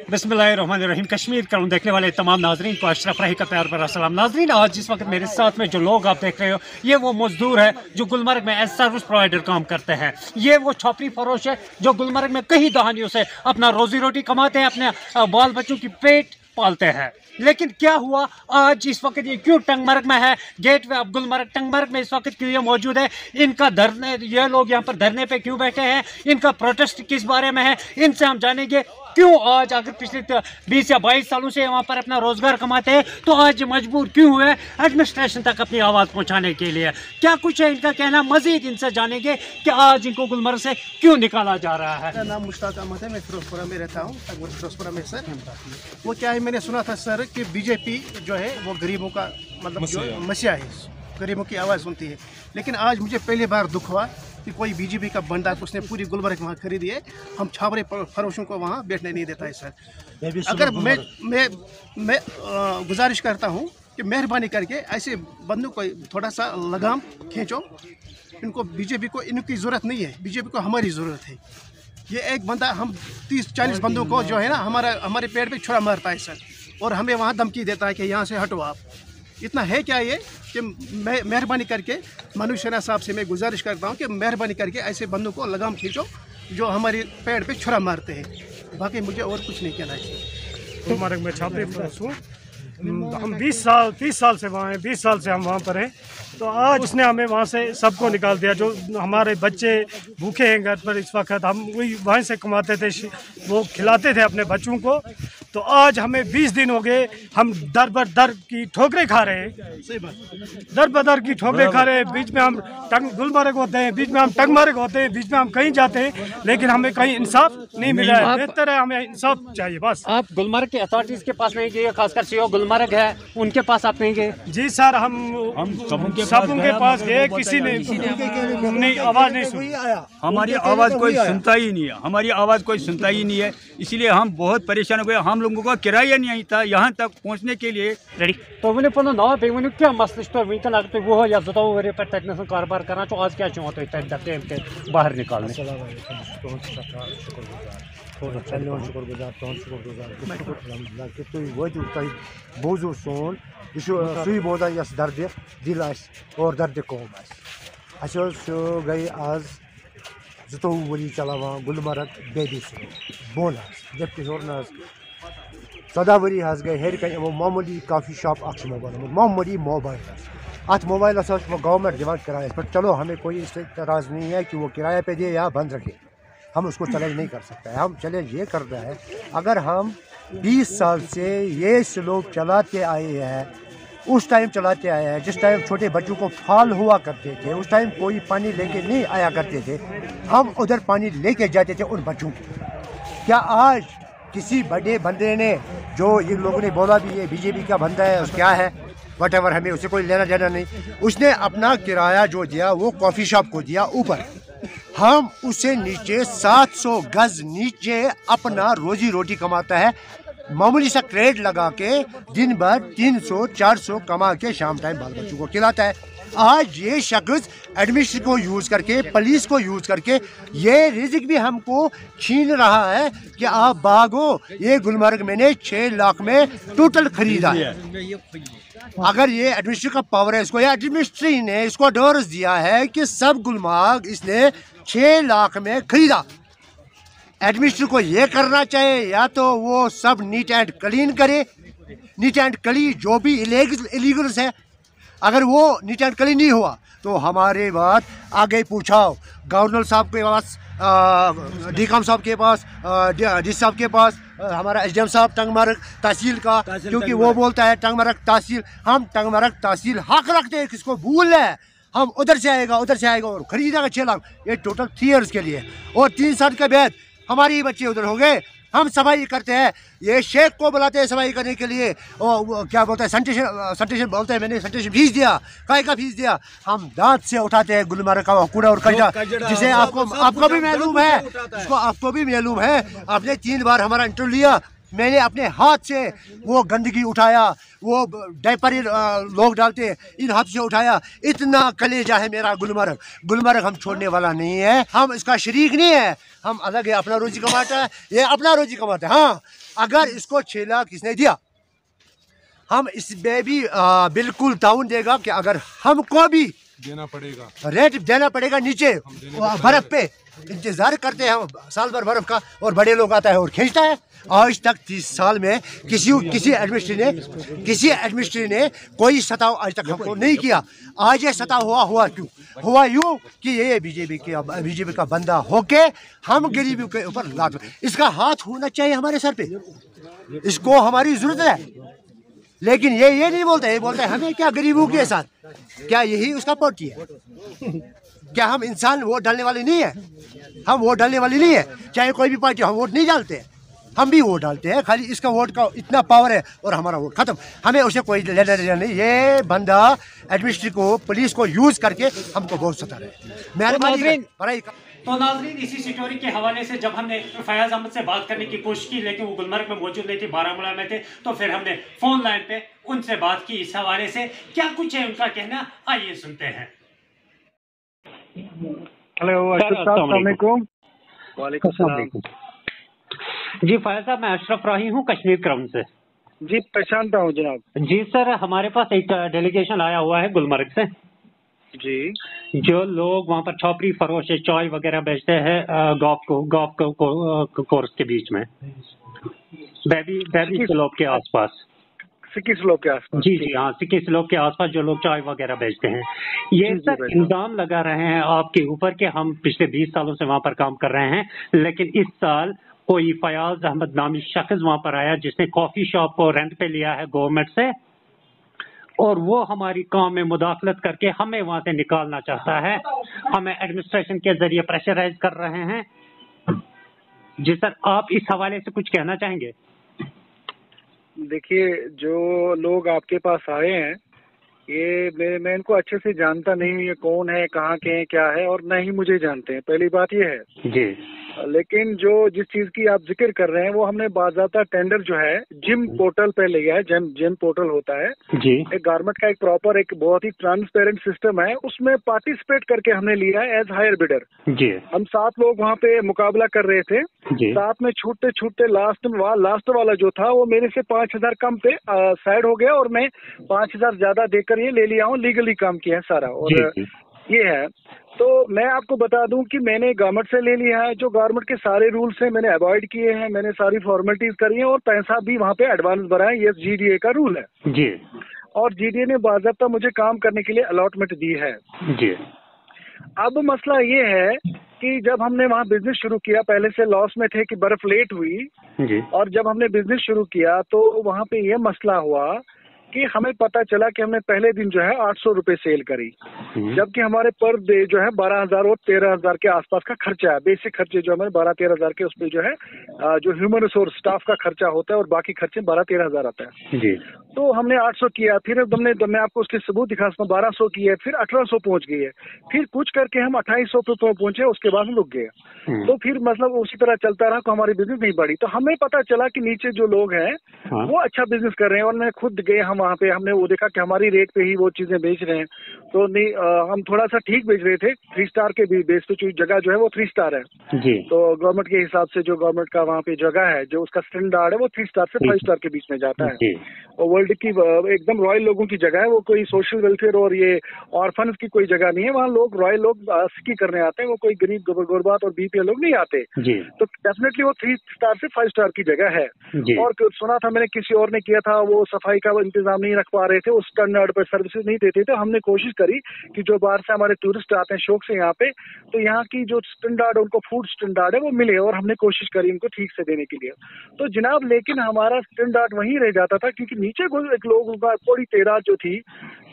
बिस्मिल्लाहिर्रहमानिर्रहीम। कश्मीर का देखने वाले तमाम नाजरीन को अशरफ रही का प्यार भरा सलाम। नाजरीन, आज इस वक्त मेरे साथ में जो लोग आप देख रहे हो, ये वो मजदूर है जो गुलमर्ग में एज सर्विस प्रोवाइडर काम करते हैं। ये वो छापरी फरोश है जो गुलमर्ग में कई दहानियों से अपना रोजी रोटी कमाते हैं, अपने बाल बच्चों की पेट पालते हैं। लेकिन क्या हुआ आज इस वक्त ये क्यों टंगमर्ग में है, gateway of Gulmarg Tangmarg में इस वक्त क्यों ये मौजूद है, इनका धरने, ये लोग यहाँ पर धरने पे क्यों बैठे हैं, इनका प्रोटेस्ट किस बारे में है, इनसे हम जानेंगे। क्यों आज अगर पिछले 20 या 22 सालों से वहाँ पर अपना रोजगार कमाते हैं तो आज मजबूर क्यों हुए एडमिनिस्ट्रेशन तक अपनी आवाज़ पहुँचाने के लिए, क्या कुछ है इनका कहना। मजीद इनसे जानेंगे कि आज इनको गुलमर्ग से क्यों निकाला जा रहा है। मेरा नाम मुश्ताक अहमद है, मैं फिरोजपुरा में रहता हूँ। फिरोजपुरा में सर वो क्या है, मैंने सुना था सर कि बीजेपी जो है वो गरीबों का मतलब जो मसीहा है, गरीबों की आवाज़ सुनती है। लेकिन आज मुझे पहली बार दुख हुआ कि कोई बीजेपी का बंदा उसने पूरी गुलमर्ग वहाँ खरीदी है, हम छावरे फरोशों को वहाँ बैठने नहीं देता है सर। अगर मैं गुजारिश करता हूँ कि मेहरबानी करके ऐसे बंदों को थोड़ा सा लगाम खींचो। इनको बीजेपी को इनकी ज़रूरत नहीं है, बीजेपी को हमारी ज़रूरत है। ये एक बंदा हम 30-40 बंदों को जो है ना हमारे पेड़ पे छुरा मारता है सर, और हमें वहाँ धमकी देता है कि यहाँ से हटो आप। इतना है क्या ये कि मैं मेहरबानी करके मनोज सिन्हा साहब से मैं गुजारिश करता हूँ कि मेहरबानी करके ऐसे बंदों को लगाम खींचो जो हमारे पेड़ पे छुरा मारते हैं। बाकी मुझे और कुछ नहीं कहना है। गुलमर्ग में छापरी फरोश हूँ, हम 30 साल से वहाँ हैं, 20 साल से हम वहाँ पर हैं। तो आज उसने हमें वहाँ से सबको निकाल दिया। जो हमारे बच्चे भूखे हैं घर पर इस वक्त, हम वही वहीं से कमाते थे, वो खिलाते थे अपने बच्चों को। तो आज हमें 20 दिन हो गए, हम दर बर दर की ठोकरें खा रहे हैं। सही बात, दर बदर की ठोकरें खा रहे हैं। बीच में हम गुलमर्ग होते हैं, बीच में हम टंगमर्ग होते हैं, बीच में हम कहीं जाते हैं, लेकिन हमें कहीं इंसाफ नहीं मिला है। बेहतर है, हमें इंसाफ चाहिए बस। आप गुलमर्ग के अथॉरिटीज़ के पास नहीं गए, खासकर सीओ गुलमर्ग है उनके पास आप नहीं गए? जी सर, हम सबों के पास गए, किसी ने नहीं आवाज़ नहीं सुनी। हमारी आवाज़ कोई सुनता ही नहीं है, हमारी आवाज़ कोई सुनता ही नहीं है। इसलिए हम बहुत परेशान हो गए। हम लोगों का किराया नहीं था यहाँ तक पहुँचने के लिए। तो वो पनो ना वो क्या मसले तो वनकन अगर तुम वो या 2 वर पे तक कारोबार कर आज क्या तुम बाहर निकालने। बोजो सोन यह सुई बोदान यस दर्द दिल और दर्द कौम गई आज 22 वरी चलावान गुलमर्ग बेबी बोन जबकि होर 14 वरी गई हेर कन वो मामूली काफ़ी शॉप मामूली मोबाइल अत मोबाइल गवर्नमेंट दिवान किराए पर। चलो हमें कोई इस एतराज़ नहीं है कि वो किराए पे दे या बंद रखे, हम उसको चैलेंज नहीं कर सकते हैं। हम चैलेंज ये कर रहे हैं, अगर हम 20 साल से ये स्लोप चलाते आए हैं, उस टाइम चलाते आए हैं जिस टाइम छोटे बच्चों को फाल हुआ करते थे, उस टाइम कोई पानी लेके नहीं आया करते थे, हम उधर पानी लेके जाते थे उन बच्चों को। क्या आज किसी बड़े बंदे ने, जो इन लोगों ने बोला भी ये बीजेपी का बंदा है, उस क्या है वटेवर, हमें उससे कोई लेना देना नहीं, उसने अपना किराया जो दिया वो कॉफ़ी शॉप को दिया ऊपर, हम उससे नीचे 700 गज नीचे अपना रोजी रोटी कमाता है। मामूली सा क्रेड लगा के दिन भर 300-400 कमा के शाम टाइम बाल बच्चों को खिलाता है। आज ये शख्स एडमिनिस्ट्रेशन को यूज़ करके, पुलिस को यूज़ करके ये रिज़्क भी हमको छीन रहा है कि आप भागो। ये गुलमर्ग मैंने 6 लाख में टोटल खरीदा है। अगर ये एडमिनिस्ट्रेशन का पावर है, इसको या एडमिनिस्ट्रेशन ने इसको डोर्स दिया है कि सब गुलमर्ग इसने 6 लाख में खरीदा। एडमिनिस्ट्रेशन को ये करना चाहिए, या तो वो सब नीट एंड क्लीन करे, नीट एंड क्लीन जो भी इलीगल्स है, अगर वो नीट एंड क्लीन नहीं हुआ तो हमारे बात आगे पूछाओ गवर्नर साहब के पास, डीकम साहब के पास, डी साहब के पास, हमारा एसडीएम साहब टंगमर्ग तहसील का, क्योंकि वो बोलता है टंगमर्ग तहसील, हम टंगमर्ग तहसील हक रखते हैं, किसको भूल है, हम उधर से आएगा और खरीदेगा 6 लाख, ये टोटल 3 ईयर्स के लिए। और 3 साल के बाद हमारी बच्चे उधर हो गए, हम सफाई करते हैं, ये शेख को बुलाते हैं सफाई करने के लिए, और क्या बोलते हैं सैनिटेशन बोलते हैं, मैंने सैनिटेशन फीस दिया, काय का फीस दिया, हम दांत से उठाते हैं गुलमर्ग का कूड़ा और कचरा, जिसे आपको भी मालूम है, इसको आपको भी मालूम है। आपने 3 बार हमारा इंटरव्यू लिया, मैंने अपने हाथ से वो गंदगी उठाया, वो डायपर लोग डालते हैं, इन हाथ से उठाया। इतना कलेजा है मेरा गुलमर्ग। गुलमर्ग हम छोड़ने वाला नहीं है, हम इसका शरीक नहीं है। हम अलग है, अपना रोजी कमाता है, ये अपना रोजी कमाता है। हाँ, अगर इसको 6 लाख किसने दिया, हम इसमें भी बिल्कुल ताउन देगा कि अगर हमको भी देना पड़ेगा, रेट देना पड़ेगा नीचे बर्फ पे। इंतजार करते हैं हम साल भर बर्फ का, और बड़े लोग आता है और खींचता है। आज तक 30 साल में किसी एडमिनिस्ट्री ने कोई सताव आज तक हमको नहीं किया। आज ये सताव हुआ क्यों? हुआ यूँ कि ये बीजेपी का बंदा होके हम गरीबी के ऊपर लाद, इसका हाथ होना चाहिए हमारे सर पे, इसको हमारी जरूरत है। लेकिन ये नहीं बोलते, ये बोलते हैं हमें क्या गरीबों के साथ, क्या यही उसका पॉलिटी है? क्या हम इंसान वोट डालने वाले नहीं है? हम वोट डालने वाले नहीं है, चाहे कोई भी पार्टी, हम वोट नहीं डालते हैं। हम भी वोट डालते हैं, खाली इसका वोट का इतना पावर है और हमारा वोट खत्म। हमें उसे कोई लेना देना नहीं। ये बंदा एडमिनिस्ट्री को, पुलिस को यूज करके हमको बहुत सता रहे हैं। मेहरबानी। तो नाज़रीन, इसी स्टोरी के हवाले से जब हमने फयाज अहमद से बात करने की कोशिश की, लेकिन वो गुलमर्ग में मौजूद नहीं थे, बारामूला में थे, तो फिर हमने फोन लाइन पे उनसे बात की। इस हवाले से क्या कुछ है उनका कहना, आइए सुनते हैं। हेलो, अस्सलाम वालेकुम। वालेकुम सलाम। जी फयाज साहब, मैं अशरफ राही हूँ कश्मीर क्राउन से। जी पहचानता हूँ जनाब। जी सर, हमारे पास एक डेलीगेशन आया हुआ है गुलमर्ग से। जी, जो लोग वहाँ पर छोपरी फरोश चाय वगैरह बेचते हैं गॉफ कोर्स के बीच में, बेबी स्लोप के आसपास, सिक्की स्लोप के आसपास। जी हाँ, सिक्की स्लोप के आसपास जो लोग चाय वगैरह बेचते हैं, ये सर इल्जाम लगा रहे हैं आपके ऊपर कि हम पिछले 20 सालों से वहाँ पर काम कर रहे हैं, लेकिन इस साल कोई फयाज अहमद नामी शख्स वहाँ पर आया जिसने कॉफी शॉप को रेंट पे लिया है गवर्नमेंट से, और वो हमारी काम में मुदाखलत करके हमें वहां से निकालना चाहता है। हमें एडमिनिस्ट्रेशन के जरिए प्रेशराइज कर रहे हैं। जी सर, आप इस हवाले से कुछ कहना चाहेंगे? देखिए, जो लोग आपके पास आए हैं, ये मैं इनको अच्छे से जानता नहीं हूँ, ये कौन है, कहाँ के हैं, क्या है, और न ही मुझे जानते हैं। पहली बात ये है जी। लेकिन जो जिस चीज की आप जिक्र कर रहे हैं, वो हमने बाज़ाब्ता टेंडर जो है जिम पोर्टल पे लिया है। जिम पोर्टल होता है जी, एक गारमेंट का, एक प्रॉपर, एक बहुत ही ट्रांसपेरेंट सिस्टम है, उसमें पार्टिसिपेट करके हमने लिया है एज हायर बिडर। जी, हम 7 लोग वहाँ पे मुकाबला कर रहे थे। जी, 7 में छूटते लास्ट वाला जो था वो मेरे से 5,000 कम पे साइड हो गया, और मैं 5,000 ज्यादा देकर ये ले लिया हूँ। लीगली काम किया है सारा, और जी, ये है। तो मैं आपको बता दूं कि मैंने गवर्नमेंट से ले लिया है, जो गवर्नमेंट के सारे रूल्स हैं मैंने अवॉइड किए हैं, मैंने सारी फॉर्मेलिटीज करी हैं, और पैसा भी वहाँ पे एडवांस भरा है। ये GDA का रूल है जी, और GDA ने बाज़ाब्ता मुझे काम करने के लिए अलॉटमेंट दी है। जी। अब मसला ये है कि जब हमने वहाँ बिजनेस शुरू किया, पहले से लॉस में थे कि बर्फ लेट हुई जी, और जब हमने बिजनेस शुरू किया तो वहाँ पे ये मसला हुआ कि हमें पता चला कि हमने पहले दिन जो है 800 रुपए सेल करी, जबकि हमारे पर डे जो है 12,000 और 13,000 के आसपास का खर्चा है। बेसिक खर्चे जो हमारे 12-13,000 के, उस पर जो है जो ह्यूमन रिसोर्स स्टाफ का खर्चा होता है, और बाकी खर्चे 12-13,000 आता है। जी। तो हमने 800 किया, फिर मैं आपको उसके सबूत दिखा सकता हूँ, 1200 किए, फिर 1800 पहुंच गई है, फिर कुछ करके हम 2800 पे पहुंचे, उसके बाद हम रुक गए। तो फिर मतलब उसी तरह चलता रहा, तो हमारी बिजनेस नहीं बढ़ी। तो हमें पता चला कि नीचे जो लोग हैं वो अच्छा बिजनेस कर रहे हैं, और मैं खुद गए हम वहाँ पे, हमने वो देखा कि हमारी रेट पे ही वो चीजें बेच रहे हैं। तो नहीं, हम थोड़ा सा ठीक बेच रहे थे, 3 स्टार के भी बेस पे, जगह जो है वो 3 स्टार है जी। तो गवर्नमेंट के हिसाब से जो गवर्नमेंट का वहाँ पे जगह है, जो उसका स्टैंडर्ड है वो 3 स्टार से 5 स्टार के बीच में जाता है। और वर्ल्ड की एकदम रॉयल लोगों की जगह है वो, कोई सोशल वेलफेयर और ये ऑर्फन्स की कोई जगह नहीं है। वहाँ लोग रॉयल लोग स्की करने आते हैं, वो कोई गरीब गुरबात और BPL लोग नहीं आते। तो डेफिनेटली वो 3 स्टार से 5 स्टार की जगह है। और सुना था मैंने किसी और ने किया था, वो सफाई का इंतजाम नहीं रख पा रहे थे, उस स्टैंडर्ड पर सर्विसेज नहीं देते थे। हमने कोशिश करी कि जो बाहर से हमारे टूरिस्ट आते हैं शौक से यहाँ पे, तो यहाँ की जो स्टैंडर्ड, उनको फूड स्टैंडर्ड है वो मिले, और हमने कोशिश करी उनको ठीक से देने के लिए। तो जनाब, लेकिन हमारा स्टैंडर्ड वहीं रह जाता था, क्योंकि नीचे एक लोगों का थोड़ी तादाद जो थी,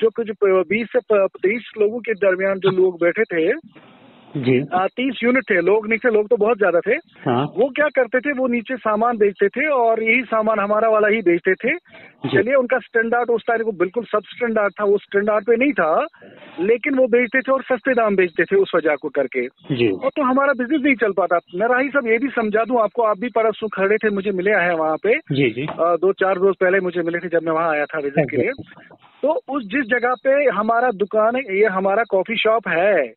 जो कुछ 20 से 23 लोगों के दरमियान जो लोग बैठे थे, जी 30 यूनिट थे, लोग नीचे, लोग तो बहुत ज्यादा थे। हाँ वो क्या करते थे, वो नीचे सामान बेचते थे और यही सामान हमारा वाला ही बेचते थे। चलिए, उनका स्टैंडर्ड उस टाइम को बिल्कुल सब स्टैंडर्ड था, वो स्टैंडर्ड पे नहीं था, लेकिन वो बेचते थे और सस्ते दाम बेचते थे उस वजह को करके। जी और तो हमारा बिजनेस नहीं चल पाता। मैं राही साहब ये भी समझा दूं आपको, आप भी परसों खड़े थे, मुझे मिले हैं वहाँ पे। जी जी 2-4 रोज पहले मुझे मिले थे जब मैं वहाँ आया था विजिट के लिए। तो उस जिस जगह पे हमारा दुकान है, ये हमारा कॉफी शॉप है,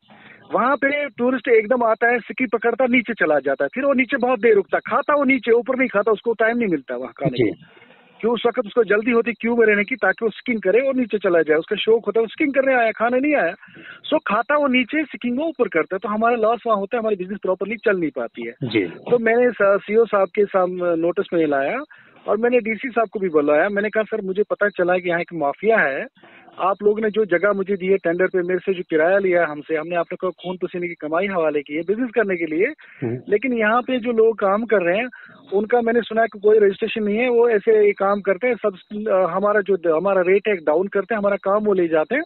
वहाँ पे टूरिस्ट एकदम आता है, सिक्की पकड़ता नीचे चला जाता है, फिर वो नीचे बहुत देर रुकता, खाता वो नीचे, ऊपर नहीं खाता, उसको टाइम नहीं मिलता वहाँ खाने जी को। क्यों उस वक्त उसको जल्दी होती क्यों में रहने की, ताकि वो स्किंग करे और नीचे चला जाए, उसका शौक होता है, वो स्किंग करने आया, खाने नहीं आया। सो खाता वो नीचे, स्किंग वो ऊपर करता है, तो हमारा लॉस वहाँ होता है, हमारी बिजनेस प्रॉपरली चल नहीं पाती है। जी तो मैंने सीओ साहब के सामने नोटिस में लाया और मैंने डीसी साहब को भी बुलाया। मैंने कहा सर, मुझे पता चला कि यहाँ एक माफिया है, आप लोगों ने जो जगह मुझे दी है टेंडर पे, मेरे से जो किराया लिया है हमसे, हमने आप लोग को खून पसीने की कमाई हवाले की है बिजनेस करने के लिए, लेकिन यहाँ पे जो लोग काम कर रहे हैं उनका मैंने सुना है कि कोई रजिस्ट्रेशन नहीं है, वो ऐसे काम करते हैं, सब हमारा जो हमारा रेट है डाउन करते हैं, हमारा काम वो ले जाते हैं।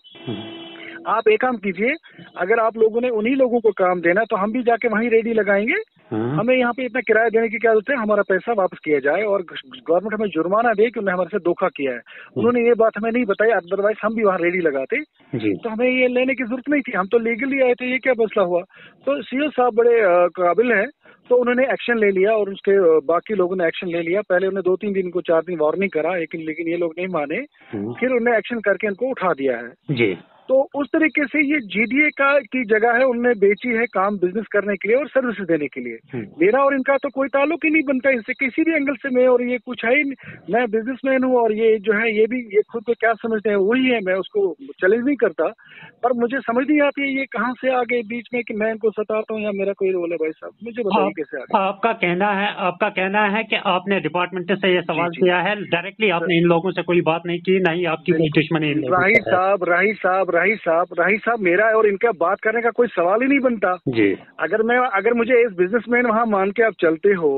आप एक काम कीजिए, अगर आप लोगों ने उन्हीं लोगों को काम देना तो हम भी जाके वहीं रेडी लगाएंगे, हमें यहाँ पे इतना किराया देने की क्या जरूरत है, हमारा पैसा वापस किया जाए और गवर्नमेंट हमें जुर्माना दे कि उन्होंने हमारे साथ धोखा किया है। उन्होंने ये बात हमें नहीं बताई, अदरवाइज हम भी वहाँ रेडी लगाते। तो हमें ये लेने की जरूरत नहीं थी, हम तो लीगली आए थे, ये क्या मसला हुआ। तो सीओ साहब बड़े काबिल हैं, तो उन्होंने एक्शन ले लिया और उसके बाकी लोगों ने एक्शन ले लिया। पहले उन्हें 2-3 दिन को 4 दिन वार्निंग करा, लेकिन ये लोग नहीं माने, फिर उन्होंने एक्शन करके इनको उठा दिया है। जी तो उस तरीके से ये जीडीए की जगह है, उनने बेची है काम बिजनेस करने के लिए और सर्विस देने के लिए। मेरा और इनका तो कोई ताल्लुक ही नहीं बनता इससे किसी भी एंगल से। मैं और ये कुछ है ही नहीं, मैं बिजनेसमैन हूँ और ये जो है ये भी ये खुद को क्या समझते हैं वही है, मैं उसको चैलेंज नहीं करता, पर मुझे समझ नहीं आती है ये कहाँ से आ गए बीच में कि मैं इनको सताता हूँ या मेरा कोई रोल है। भाई साहब मुझे बताइए कैसे आ गए। आपका कहना है कि आपने डिपार्टमेंट से ये सवाल किया है, डायरेक्टली आपने इन लोगों से कोई बात नहीं की, नहीं आपकी कोई दुश्मनी। राही साहब मेरा और इनका बात करने का कोई सवाल ही नहीं बनता जी। अगर मुझे इस बिजनेसमैन वहाँ मान के आप चलते हो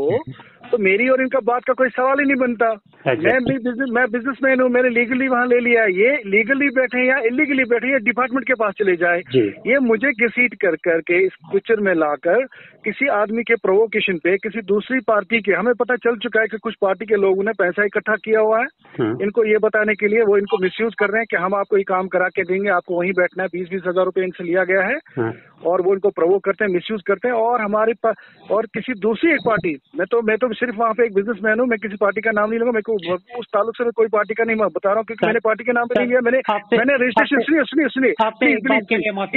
तो मेरी और इनका बात का कोई सवाल ही नहीं बनता। मैं बिजनेसमैन हूँ, मैंने लीगली वहाँ ले लिया, ये लीगली बैठे या इलीगली बैठे या डिपार्टमेंट के पास चले जाए, ये मुझे घसीट कर करके इस पिक्चर में लाकर किसी आदमी के प्रोवोकेशन पे किसी दूसरी पार्टी के, हमें पता चल चुका है कि कुछ पार्टी के लोगों ने पैसा इकट्ठा किया हुआ है इनको ये बताने के लिए, वो इनको मिसयूज कर रहे हैं कि हम आपको ये काम करा के देंगे, आपको वहीं बैठना है, 20-20 हजार रुपए इनसे लिया गया है और वो इनको प्रोवोक करते हैं, मिसयूज करते हैं। और हमारे और किसी दूसरी एक पार्टी, मैं तो सिर्फ वहाँ पे एक बिजनेसमैन हूँ, मैं किसी पार्टी का नाम नहीं लूंगा, मेरे को उस ताल्लुक से मैं कोई पार्टी का नहीं बता रहा हूँ क्योंकि मैंने पार्टी के नाम पे नहीं लिया, मैंने रजिस्ट्रेशन सुनिए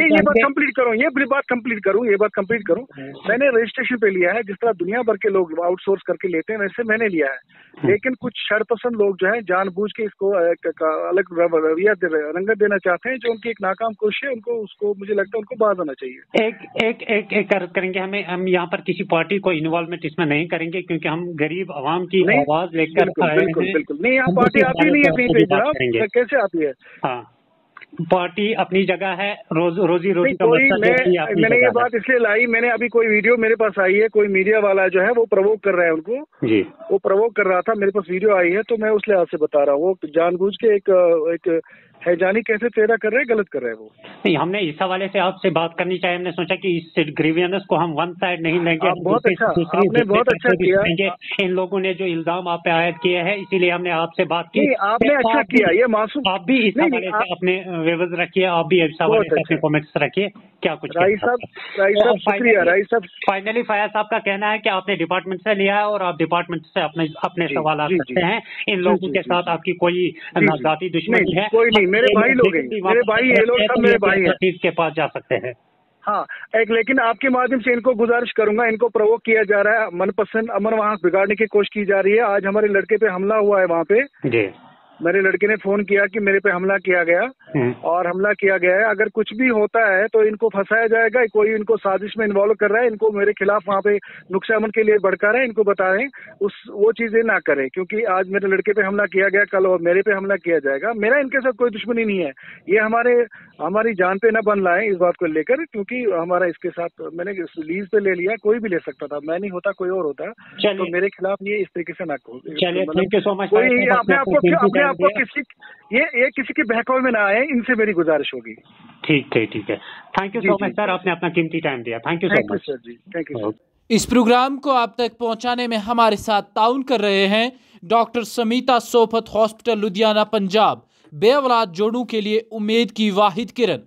ये बात कंप्लीट करूँ मैंने रजिस्ट्रेशन पे लिया है, जिस तरह दुनिया भर के लोग आउटसोर्स करके लेते हैं वैसे मैंने लिया है, लेकिन कुछ शर्तपसंद लोग जो है जानबूझ के इसको अलग रवैया रंगत देना चाहते हैं, जो उनकी एक नाकाम कोशिश है, उनको उसको मुझे लगता है उनको बाज आना चाहिए। एक करेंगे, हम यहाँ पर किसी पार्टी को इन्वॉल्वमेंट इसमें नहीं करेंगे क्योंकि हम गरीब आवाम की आवाज लेकर बिल्कुल नहीं, यहाँ पार्टी आती नहीं है कहीं पे जनाब, कैसे आती है? हाँ, पार्टी अपनी जगह है, रोजी रोटी का मैंने ये बात इसलिए लाई, मैंने अभी कोई वीडियो मेरे पास आई है, कोई मीडिया वाला जो है वो प्रवोक कर रहा है उनको जी, वो प्रवोक कर रहा था, मेरे पास वीडियो आई है तो मैं उस लिहाज से बता रहा हूँ, वो जानबूझ के एक हैजानी कैसे पैदा कर रहे हैं, गलत कर रहे हैं वो। नहीं, हमने इस हवाले से आपसे बात करनी चाहिए, हमने सोचा कि इस ग्रीवियंस को हम वन साइड नहीं लेंगे, बहुत अच्छा किया। इन लोगों ने जो इल्जाम आप पे आयद किए हैं इसीलिए हमने आपसे बात की। आपने अच्छा किया, ये मासूम, आप भी इस हवाले से अपने विवज रखिए, आप भी इस हवाले से अपने कमेंट्स रखिए, क्या कुछ राई साहब शुक्रिया। राई साहब फाइनली फयाज साहब का कहना है कि आपने डिपार्टमेंट से लिया है और आप डिपार्टमेंट से अपने सवाल करते हैं, इन लोगों के साथ आपकी कोई जाती दुश्मनी है? कोई नहीं, मेरे भाई लोग हैं, मेरे भाई ये लोग सब मेरे भाई हैं, के पास जा सकते हैं। हाँ, लेकिन आपके माध्यम से इनको गुजारिश करूंगा, इनको प्रवोक किया जा रहा है, मनपसंद अमन वहाँ बिगाड़ने की कोशिश की जा रही है। आज हमारे लड़के पे हमला हुआ है वहाँ पे जी, मेरे लड़के ने फोन किया कि मेरे पे हमला किया गया और हमला किया गया है, अगर कुछ भी होता है तो इनको फंसाया जाएगा, कोई इनको साजिश में इन्वॉल्व कर रहा है, इनको मेरे खिलाफ वहाँ पे नुक्सा अमन के लिए भड़का रहे हैं, इनको बताएं वो चीजें ना करें, क्योंकि आज मेरे लड़के पे हमला किया गया, कल और मेरे पे हमला किया जाएगा। मेरा इनके साथ कोई दुश्मनी नहीं है, ये हमारी जान पे न बन लाए इस बात को लेकर, क्योंकि हमारा इसके साथ मैंने लीज पे ले लिया, कोई भी ले सकता था, मैं नहीं होता कोई और होता, तो मेरे खिलाफ ये इस तरीके से ना कहो। आपको किसी के बहकावे में ना आए, इनसे मेरी गुजारिश होगी। ठीक है। Thank you so much sir, आपने अपना कीमती टाइम दिया। Thank you so much sir ji, thank you. इस प्रोग्राम को आप तक पहुंचाने में हमारे साथ ताउन कर रहे हैं डॉक्टर समीता सोफत हॉस्पिटल लुधियाना पंजाब, बेऔलाद जोड़ों के लिए उम्मीद की वाहिद किरण।